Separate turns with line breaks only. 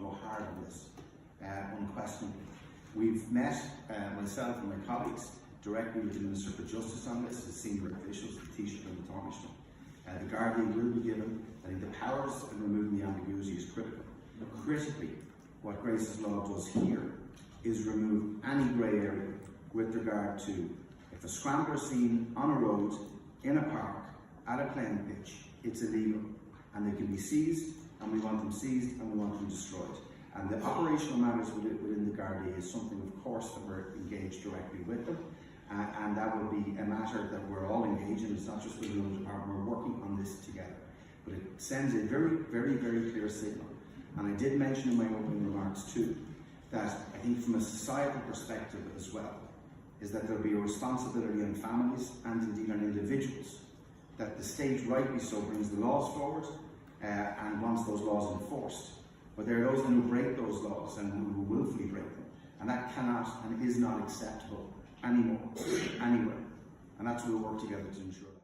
go hard on this, unquestionably. We've met, myself and my colleagues, directly with the Minister for Justice on this, as senior officials, the Taoiseach and the Taoiseach. The Guardian will be given. I think the powers in removing the ambiguity is critical. But critically, what Grace's law does here is remove any grey area with regard to if a scrambler is seen on a road, in a park, at a playing pitch, it's illegal. And they can be seized, and we want them seized, and we want them destroyed. And the operational matters within the Gardaí is something, of course, that we're engaged directly with them. And that will be a matter that we're all engaged in. It's not just within the department, we're working on this together. But it sends a very, very, very clear signal. And I did mention in my opening remarks too, that I think from a societal perspective as well, is that there will be a responsibility on families and indeed on individuals, that the state, rightly so, brings the laws forward and wants those laws enforced. But there are those who break those laws and who willfully break them. And that cannot and is not acceptable anymore, anywhere. And that's what we'll work together to ensure.